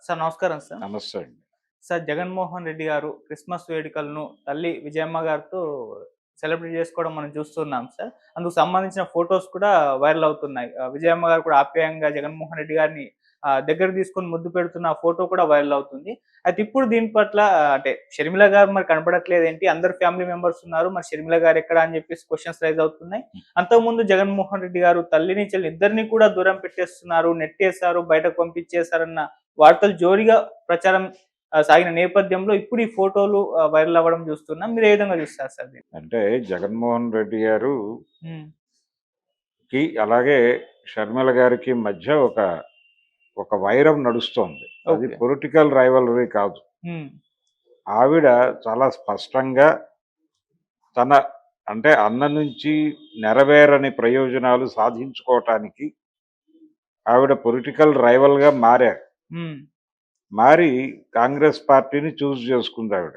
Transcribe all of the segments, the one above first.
Sir నమస్కారం sir. నమస్తే అండి. సార్ జగన్మోహన్ రెడ్డి గారు క్రిస్మస్ వేడుకలను తల్లి విజయమ్మ గారితో సెలబ్రేట్ చేసుకోవడం మనం చూస్తున్నాం సార్. అందుకు సంబంధించిన ఫోటోస్ కూడా వైరల్ అవుతున్నాయి. విజయమ్మ గారు కూడా ఆప్యాయంగా జగన్మోహన్ రెడ్డి గారిని దగ్గరకు తీసుకొని ముద్దు పెడుతున్న ఫోటో కూడా వైరల్ అవుతుంది. అయితే ఇప్పుడు దీని పట్ల అంటే షర్మిల గారు మరి కనపడట్లేదేంటి? అందరు ఫ్యామిలీ మెంబర్స్ ఉన్నారు. మరి షర్మిల గారు ఎక్కడ అని చెప్పేసి క్వెషన్స్ రైజ్ అవుతున్నాయి. అంతకుముందు జగన్మోహన్ రెడ్డి గారు తల్లిని, చెల్లిని ఇద్దరిని కూడా దూరం పెట్టేస్తున్నారు, నెట్టేశారు, బయటకు పంపించేశారన్న వార్తలు జోరుగా ప్రచారం సాగిన నేపథ్యంలో ఇప్పుడు ఈ ఫోటోలు వైరల్ అవ్వడం చూస్తున్నాం. మీరు ఏ విధంగా చూస్తారు సార్ దీన్ని? అంటే జగన్మోహన్ రెడ్డి గారు హ్మ్. అలాగే షర్మిల గారికి మధ్య ఒక వైరం నడుస్తోంది. అది ఓకే. పొలిటికల్ రైవలరీ కాదు. హ్మ్. ఆవిడ చాలా స్పష్టంగా తన అంటే అన్న నుంచి నెరవేరని ప్రయోజనాలు సాధించుకోవటానికి ఆవిడ పొలిటికల్ రైవల్‌గా మారారు. హ్మ్. మారి కాంగ్రెస్ పార్టీని చూజ్ చేసుకుంది ఆవిడ.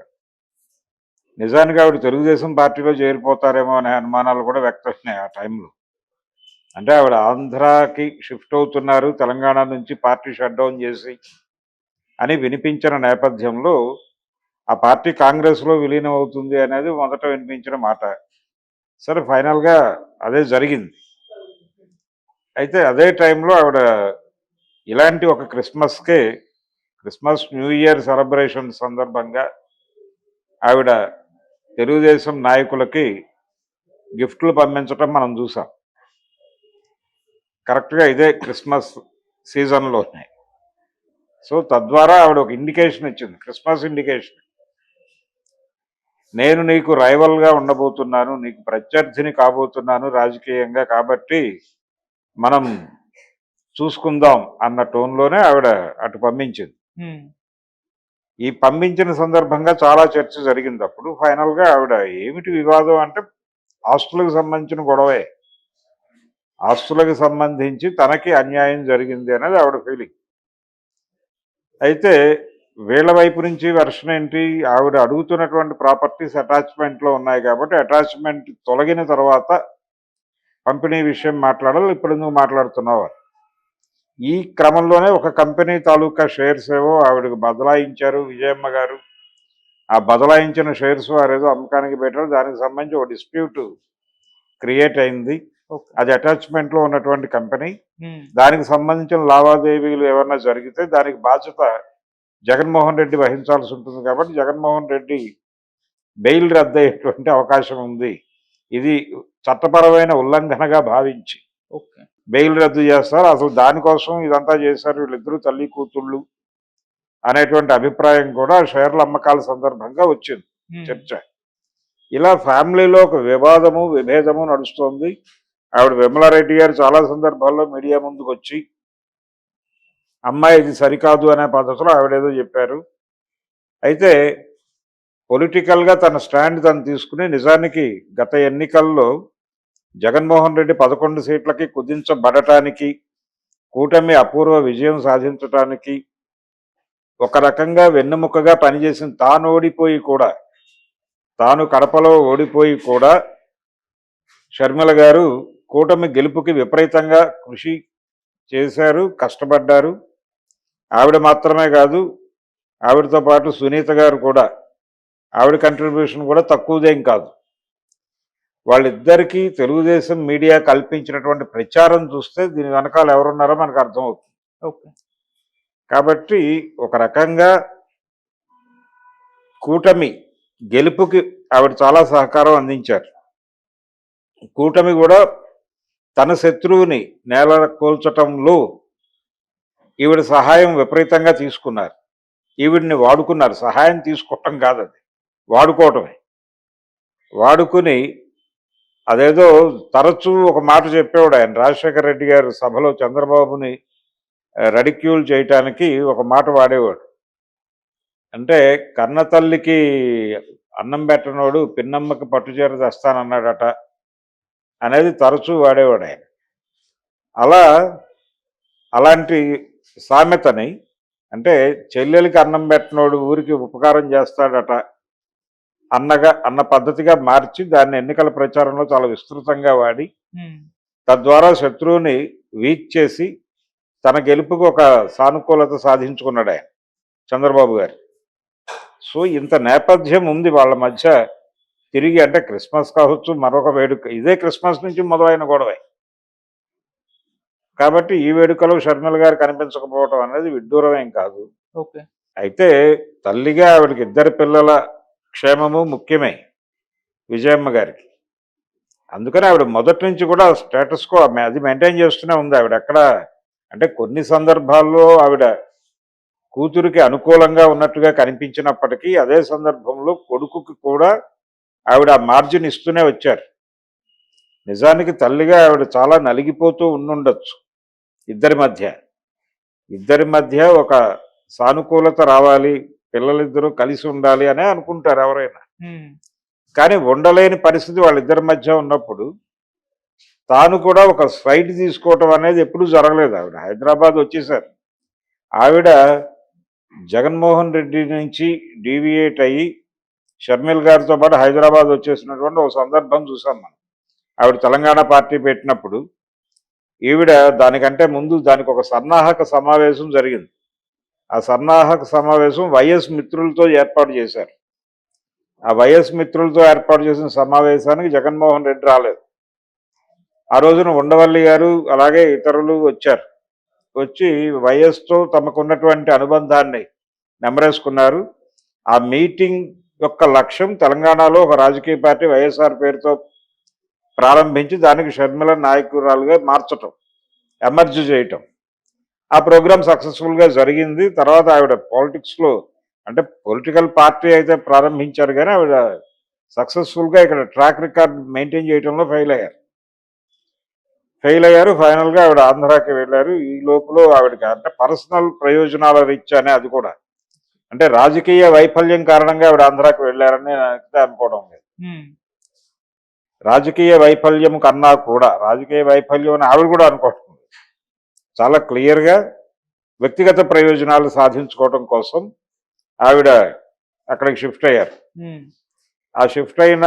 నిజానికి ఆవిడ తెలుగుదేశం పార్టీలో చేరిపోతారేమో అనే అనుమానాలు కూడా వ్యక్తమైనాయి ఆ టైంలో. అంటే ఆవిడ ఆంధ్రాకి షిఫ్ట్ అవుతున్నారు తెలంగాణ నుంచి పార్టీ షట్ డౌన్ చేసి అని వినిపించిన నేపథ్యంలో ఆ పార్టీ కాంగ్రెస్లో విలీనం అవుతుంది అనేది మొదట వినిపించిన మాట. సరే ఫైనల్గా అదే జరిగింది. అయితే అదే టైంలో ఆవిడ ఇలాంటి ఒక క్రిస్మస్ న్యూ ఇయర్ సెలబ్రేషన్ సందర్భంగా ఆవిడ తెలుగుదేశం నాయకులకి గిఫ్ట్లు పంపించటం మనం చూసాం. కరెక్ట్గా ఇదే క్రిస్మస్ సీజన్లోనే. సో తద్వారా ఆవిడ ఒక ఇండికేషన్ ఇచ్చింది, క్రిస్మస్ ఇండికేషన్. నేను నీకు రైవల్గా ఉండబోతున్నాను, నీకు ప్రత్యర్థిని కాబోతున్నాను రాజకీయంగా, కాబట్టి మనం చూసుకుందాం అన్న టోన్లోనే ఆవిడ అటు పంపించింది. ఈ పంపించిన సందర్భంగా చాలా చర్చ జరిగింది. అప్పుడు ఫైనల్గా ఆవిడ ఏమిటి వివాదం అంటే ఆస్తులకు సంబంధించిన గొడవే. ఆస్తులకు సంబంధించి తనకి అన్యాయం జరిగింది అనేది ఆవిడ ఫీలింగ్. అయితే వీళ్ళ వైపు నుంచి వెర్షన్ ఏంటి, ఆవిడ అడుగుతున్నటువంటి ప్రాపర్టీస్ అటాచ్మెంట్లో ఉన్నాయి కాబట్టి అటాచ్మెంట్ తొలగిన తర్వాత పంపిణీ విషయం మాట్లాడాలి, ఇప్పుడు నువ్వు మాట్లాడుతున్నావు. ఈ క్రమంలోనే ఒక కంపెనీ తాలూకా షేర్స్ ఏవో ఆవిడకు బదలాయించారు విజయమ్మ గారు. ఆ బదలాయించిన షేర్స్ వారేదో అమ్మకానికి పెట్టారు. దానికి సంబంధించి ఒక డిస్ప్యూట్ క్రియేట్ అయింది. అది అటాచ్మెంట్లో ఉన్నటువంటి కంపెనీ. దానికి సంబంధించిన లావాదేవీలు ఏమన్నా జరిగితే దానికి బాధ్యత జగన్మోహన్ రెడ్డి వహించాల్సి ఉంటుంది. కాబట్టి జగన్మోహన్ రెడ్డి బెయిల్ రద్దయ్యేటువంటి అవకాశం ఉంది. ఇది చట్టపరమైన ఉల్లంఘనగా భావించి బెయిల్ రద్దు చేస్తారు. అసలు దానికోసం ఇదంతా చేశారు వీళ్ళిద్దరూ తల్లి కూతుళ్ళు అనేటువంటి అభిప్రాయం కూడా షేర్ల అమ్మకాల సందర్భంగా వచ్చింది చర్చ. ఇలా ఫ్యామిలీలో ఒక వివాదము విభేదము నడుస్తోంది. ఆవిడ విమలారెడ్డి గారు చాలా సందర్భాల్లో మీడియా ముందుకు వచ్చి అమ్మాయి ఇది సరికాదు అనే పద్ధతిలో ఆవిడేదో చెప్పారు. అయితే పొలిటికల్గా తన స్టాండ్ తను తీసుకుని నిజానికి గత ఎన్నికల్లో జగన్మోహన్ రెడ్డి 11 సీట్లకి కుదించబడటానికి, కూటమి అపూర్వ విజయం సాధించటానికి ఒక రకంగా వెన్నెముకగా పనిచేసిన తాను కడపలో ఓడిపోయి కూడా షర్మిల గారు కూటమి గెలుపుకి విపరీతంగా కృషి చేశారు, కష్టపడ్డారు. ఆవిడ మాత్రమే కాదు, ఆవిడతో పాటు సునీత గారు కూడా, ఆవిడ కంట్రిబ్యూషన్ కూడా తక్కువదేం కాదు. వాళ్ళిద్దరికీ తెలుగుదేశం మీడియా కల్పించినటువంటి ప్రచారం చూస్తే దీని వెనకాల ఎవరున్నారో మనకు అర్థమవుతుంది. కాబట్టి ఒక రకంగా కూటమి గెలుపుకి ఆవిడ చాలా సహకారం అందించారు. కూటమి కూడా తన శత్రువుని నేల కోల్చటంలో ఈవిడ సహాయం విపరీతంగా తీసుకున్నారు. ఈవిడిని వాడుకున్నారు. సహాయం తీసుకోవటం కాదు, అది వాడుకోవటమే. వాడుకుని అదేదో తరచూ ఒక మాట చెప్పేవాడు ఆయన, రాజశేఖర రెడ్డి గారు సభలో చంద్రబాబుని రెడిక్యూల్ చేయటానికి ఒక మాట వాడేవాడు. అంటే కన్నతల్లికి అన్నం పెట్టనోడు పిన్నమ్మకి పట్టుచీర తెస్తానన్నాడట అనేది తరచూ వాడేవాడు ఆయన. అలాంటి సామెతని, అంటే చెల్లెలకి అన్నం పెట్టనోడు ఊరికి ఉపకారం చేస్తాడట అన్న పద్ధతిగా మార్చి దాన్ని ఎన్నికల ప్రచారంలో చాలా విస్తృతంగా వాడి తద్వారా శత్రువుని వీక్ చేసి తన గెలుపుకు ఒక సానుకూలత సాధించుకున్నాడు ఆయన. చంద్రబాబు గారు. సో ఇంత నేపథ్యం ఉంది వాళ్ళ మధ్య. తిరిగి అంటే క్రిస్మస్ కావచ్చు, మరొక వేడుక, ఇదే క్రిస్మస్ నుంచి మొదలైన గొడవే. కాబట్టి ఈ వేడుకలో షర్మిల గారు కనిపించకపోవడం అనేది విడ్డూరమేం కాదు. ఓకే. అయితే తల్లిగా ఆవిడకి ఇద్దరు పిల్లల క్షేమము ముఖ్యమే విజయమ్మ గారికి. అందుకని ఆవిడ మొదటి నుంచి కూడా స్టేటస్ కో అది మెయింటైన్ చేస్తూనే ఉంది. ఆవిడ ఎక్కడ అంటే కొన్ని సందర్భాల్లో ఆవిడ కూతురికి అనుకూలంగా ఉన్నట్టుగా కనిపించినప్పటికీ అదే సందర్భంలో కొడుకుకి కూడా ఆవిడ ఆ మార్జిన్ ఇస్తూనే వచ్చారు. నిజానికి తల్లిగా ఆవిడ చాలా నలిగిపోతూ ఉండుండొచ్చు. ఇద్దరి మధ్య ఒక సానుకూలత రావాలి, పిల్లలిద్దరూ కలిసి ఉండాలి అనే అనుకుంటారు ఎవరైనా. కానీ ఉండలేని పరిస్థితి వాళ్ళిద్దరి మధ్య ఉన్నప్పుడు తాను కూడా ఒక స్ట్రైట్ తీసుకోవటం అనేది ఎప్పుడూ జరగలేదు. ఆవిడ హైదరాబాద్ వచ్చేసారు. ఆవిడ జగన్మోహన్ రెడ్డి నుంచి డీవియేట్ అయ్యి షర్మిల గారితో పాటు హైదరాబాద్ వచ్చేసినటువంటి ఒక సందర్భం చూసాం మనం. ఆవిడ తెలంగాణ పార్టీ పెట్టినప్పుడు ఈవిడ దానికంటే ముందు దానికి ఒక సన్నాహక సమావేశం జరిగింది. ఆ సన్నాహక సమావేశం వైఎస్ మిత్రులతో ఏర్పాటు చేశారు. ఆ వైఎస్ మిత్రులతో ఏర్పాటు చేసిన సమావేశానికి జగన్మోహన్ రెడ్డి రాలేదు. ఆ రోజున ఉండవల్లి గారు అలాగే ఇతరులు వచ్చారు. వచ్చి వైఎస్తో తమకున్నటువంటి అనుబంధాన్ని నెమరేసుకున్నారు. ఆ మీటింగ్ యొక్క లక్ష్యం తెలంగాణలో ఒక రాజకీయ పార్టీ వైఎస్ఆర్ పేరుతో ప్రారంభించి దానికి షర్మిల నాయకురాలుగా మార్చటం, ఎమర్జ్ చేయటం. ఆ ప్రోగ్రామ్ సక్సెస్ఫుల్గా జరిగింది. తర్వాత ఆవిడ పాలిటిక్స్లో అంటే పొలిటికల్ పార్టీ అయితే ప్రారంభించారు కానీ ఆవిడ సక్సెస్ఫుల్గా ఇక్కడ ట్రాక్ రికార్డ్ మెయింటైన్ చేయడంలో ఫెయిల్ అయ్యారు. ఫైనల్గా ఆవిడ ఆంధ్రాకి వెళ్ళారు. ఈ లోపల ఆవిడకి అంటే పర్సనల్ ప్రయోజనాల రీత్యానే, అది కూడా అంటే రాజకీయ వైఫల్యం కారణంగా ఆవిడ ఆంధ్రాకి వెళ్ళారని అనుకోవడం లేదు. రాజకీయ వైఫల్యం కన్నా కూడా రాజకీయ వైఫల్యం అని ఆవిడ కూడా అనుకోవడం లేదు. చాలా క్లియర్గా వ్యక్తిగత ప్రయోజనాలు సాధించుకోవడం కోసం ఆవిడ అక్కడికి షిఫ్ట్ అయ్యారు. ఆ షిఫ్ట్ అయిన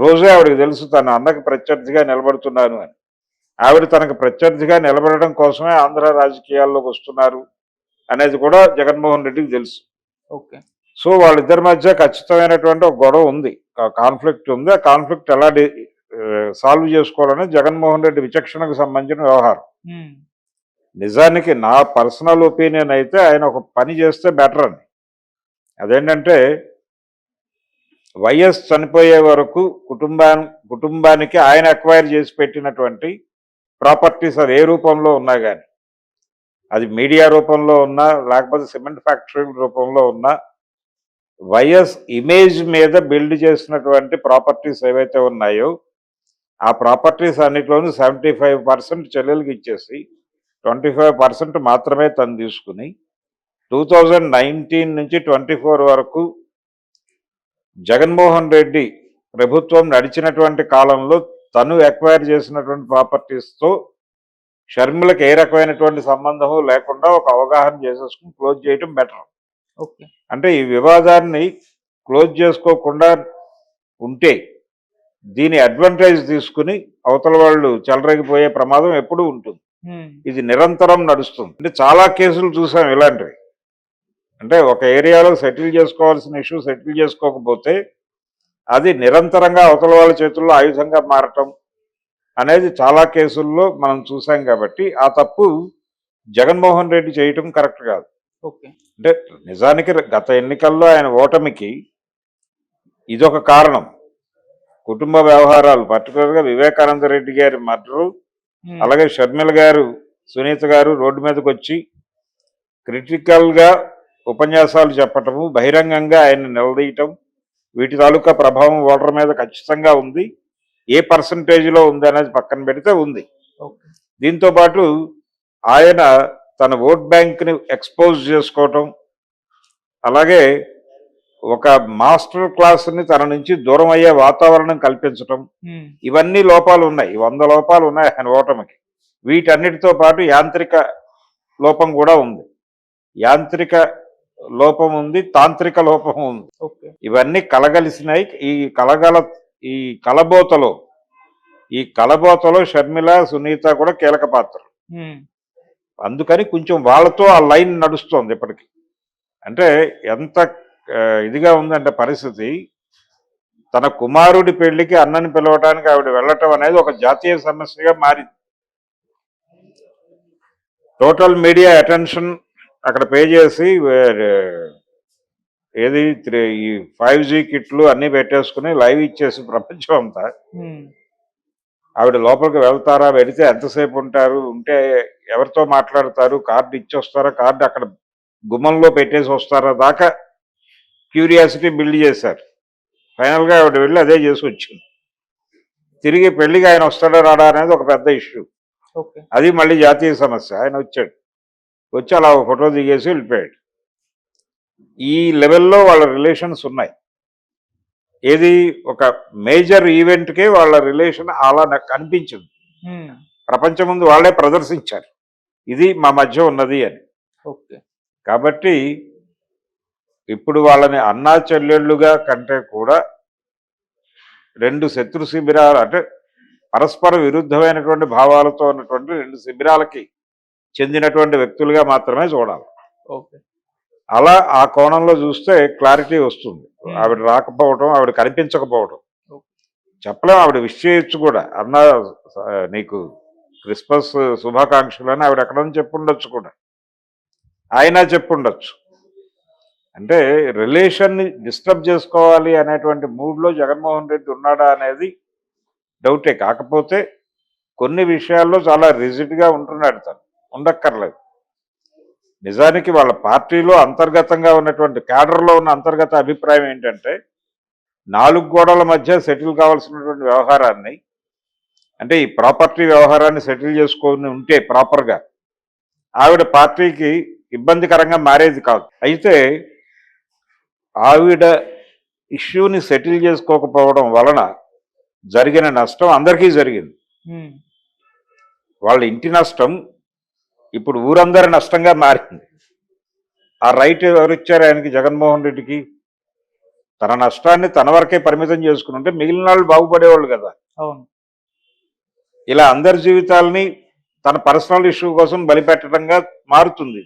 రోజే ఆవిడకి తెలుసు తన అన్నకి ప్రత్యర్థిగా నిలబడుతున్నాను అని. ఆవిడ తనకు ప్రత్యర్థిగా నిలబడడం కోసమే ఆంధ్ర రాజకీయాల్లోకి వస్తున్నారు అనేది కూడా జగన్మోహన్ రెడ్డికి తెలుసు. ఓకే. సో వాళ్ళిద్దరి మధ్య ఖచ్చితమైనటువంటి ఒక గొడవ ఉంది, కాన్ఫ్లిక్ట్ ఉంది. ఆ కాన్ఫ్లిక్ట్ ఎలా సాల్వ్ చేసుకోవాలనేది జగన్మోహన్ రెడ్డి విచక్షణకు సంబంధించిన వ్యవహారం. నిజానికి నా పర్సనల్ ఒపీనియన్ అయితే ఆయన ఒక పని చేస్తే బెటర్ అని. అదేంటంటే వైఎస్ చనిపోయే వరకు కుటుంబానికి ఆయన అక్వైర్ చేసి పెట్టినటువంటి ప్రాపర్టీస్ అది ఏ రూపంలో ఉన్నా కానీ, అది మీడియా రూపంలో ఉన్నా లేకపోతే సిమెంట్ ఫ్యాక్టరీ రూపంలో ఉన్నా, వైఎస్ ఇమేజ్ మీద బిల్డ్ చేసినటువంటి ప్రాపర్టీస్ ఏవైతే ఉన్నాయో ఆ ప్రాపర్టీస్ అన్నిట్లోనూ 75% చెల్లెలకి ఇచ్చేసి 25% మాత్రమే తను తీసుకుని 2019 నుంచి 24 వరకు జగన్మోహన్ రెడ్డి ప్రభుత్వం నడిచినటువంటి కాలంలో తను ఎక్వైర్ చేసినటువంటి ప్రాపర్టీస్తో షర్మిలకు ఏ రకమైనటువంటి సంబంధము లేకుండా ఒక అవగాహన చేసేసుకుని క్లోజ్ చేయటం బెటర్. ఓకే. అంటే ఈ వివాదాన్ని క్లోజ్ చేసుకోకుండా ఉంటే దీని అడ్వాంటేజ్ తీసుకుని అవతల వాళ్ళు చెలరేగిపోయే ప్రమాదం ఎప్పుడూ ఉంటుంది. ఇది నిరంతరం నడుస్తుంది. అంటే చాలా కేసులు చూసాం ఇలాంటివి. అంటే ఒక ఏరియాలో సెటిల్ చేసుకోవాల్సిన ఇష్యూ సెటిల్ చేసుకోకపోతే అది నిరంతరంగా అవతల వాళ్ళ చేతుల్లో ఆయుధంగా మారటం అనేది చాలా కేసుల్లో మనం చూసాం. కాబట్టి ఆ తప్పు జగన్మోహన్ రెడ్డి చేయటం కరెక్ట్ కాదు. ఓకే. అంటే నిజానికి గత ఎన్నికల్లో ఆయన ఓటమికి ఇదొక కారణం. కుటుంబ వ్యవహారాలు, పర్టికులర్గా వివేకానంద రెడ్డి గారి మర్డరు, అలాగే షర్మిల గారు, సునీత గారు రోడ్డు మీదకి వచ్చి క్రిటికల్గా ఉపన్యాసాలు చెప్పటము, బహిరంగంగా ఆయన నిలదీయటం, వీటి తాలూకా ప్రభావం ఓటర్ మీద ఖచ్చితంగా ఉంది. ఏ పర్సంటేజ్లో ఉంది అనేది పక్కన పెడితే ఉంది. దీంతోపాటు ఆయన తన ఓట్ బ్యాంక్ని ఎక్స్పోజ్ చేసుకోవటం, అలాగే ఒక మాస్టర్ క్లాస్ని తన నుంచి దూరం అయ్యే వాతావరణం కల్పించటం, ఇవన్నీ లోపాలు ఉన్నాయి. 100 లోపాలు ఉన్నాయి ఆయన ఓటమికి. వీటన్నిటితో పాటు యాంత్రిక లోపం కూడా ఉంది. యాంత్రిక లోపం ఉంది, తాంత్రిక లోపం ఉంది. ఇవన్నీ కలగలిసినాయి. ఈ కలబోతలో షర్మిల, సునీత కూడా కీలక పాత్ర. అందుకని కొంచెం వాళ్ళతో ఆ లైన్ నడుస్తోంది ఇప్పటికి. అంటే ఎంత ఇదిగా ఉందంటే పరిస్థితి, తన కుమారుడి పెళ్లికి అన్నని పిలవడానికి ఆవిడ వెళ్ళటం అనేది ఒక జాతీయ సమస్యగా మారింది. టోటల్ మీడియా అటెన్షన్ అక్కడ పే చేసి ఏది ఈ 5G కిట్లు అన్ని పెట్టేసుకుని లైవ్ ఇచ్చేసి ప్రపంచం అంతా ఆవిడ లోపలికి వెళ్తారా, వెళితే ఎంతసేపు ఉంటారు, ఉంటే ఎవరితో మాట్లాడతారు, కార్డు ఇచ్చొస్తారా, కార్డు అక్కడ గుమ్మంలో పెట్టేసి వస్తారా దాకా క్యూరియాసిటీ బిల్డ్ చేశారు. ఫైనల్గా ఆవిడ వెళ్ళి అదే చేసి వచ్చింది. తిరిగి పెళ్లికి ఆయన వస్తాడా రాడా అనేది ఒక పెద్ద ఇష్యూ. అది మళ్ళీ జాతీయ సమస్య. ఆయన వచ్చాడు, వచ్చి అలా ఒక ఫోటో దిగేసి వెళ్ళిపోయాడు. ఈ లెవెల్లో వాళ్ళ రిలేషన్స్ ఉన్నాయి. ఏది ఒక మేజర్ ఈవెంట్కే వాళ్ళ రిలేషన్ అలా నాకు కనిపించింది. ప్రపంచం ముందు వాళ్ళే ప్రదర్శించారు ఇది మా మధ్య ఉన్నది అని. కాబట్టి ఇప్పుడు వాళ్ళని అన్నా చెల్లెళ్ళుగా కంటే కూడా రెండు శత్రు శిబిరాలు, అంటే పరస్పర విరుద్ధమైనటువంటి భావాలతో ఉన్నటువంటి రెండు శిబిరాలకి చెందినటువంటి వ్యక్తులుగా మాత్రమే చూడాలి. అలా ఆ కోణంలో చూస్తే క్లారిటీ వస్తుంది. ఆవిడ రాకపోవటం, ఆవిడ కనిపించకపోవటం చెప్పలేం. ఆవిడ విష్ చేయొచ్చు కూడా, అన్న నీకు క్రిస్మస్ శుభాకాంక్షలు అని ఆవిడ ఎక్కడని చెప్పుండొచ్చు కూడా, ఆయన చెప్పుండొచ్చు. అంటే రిలేషన్ని డిస్టర్బ్ చేసుకోవాలి అనేటువంటి మూడ్లో జగన్మోహన్ రెడ్డి ఉన్నాడా అనేది డౌటే. కాకపోతే కొన్ని విషయాల్లో చాలా రిజిడ్గా ఉంటున్నాడు, తను ఉండక్కర్లేదు. నిజానికి వాళ్ళ పార్టీలో అంతర్గతంగా ఉన్నటువంటి క్యాడర్లో ఉన్న అంతర్గత అభిప్రాయం ఏంటంటే, 4 గోడల మధ్య సెటిల్ కావాల్సినటువంటి వ్యవహారాన్ని, అంటే ఈ ప్రాపర్టీ వ్యవహారాన్ని సెటిల్ చేసుకొని ఉంటే ప్రాపర్గా ఆవిడ పార్టీకి ఇబ్బందికరంగా మారేది కాదు. అయితే ఆవిడ ఇష్యూని సెటిల్ చేసుకోకపోవడం వలన జరిగిన నష్టం అందరికీ జరిగింది. వాళ్ళ ఇంటి నష్టం ఇప్పుడు ఊరందరి నష్టంగా మారింది. ఆ రైట్ ఎవరిచ్చారు ఆయనకి, జగన్మోహన్ రెడ్డికి? తన నష్టాన్ని తన వరకే పరిమితం చేసుకుని ఉంటే మిగిలిన వాళ్ళు బాగుపడేవాళ్ళు కదా. ఇలా అందరి జీవితాలని తన పర్సనల్ ఇష్యూ కోసం బలిపెట్టడంగా మారుతుంది.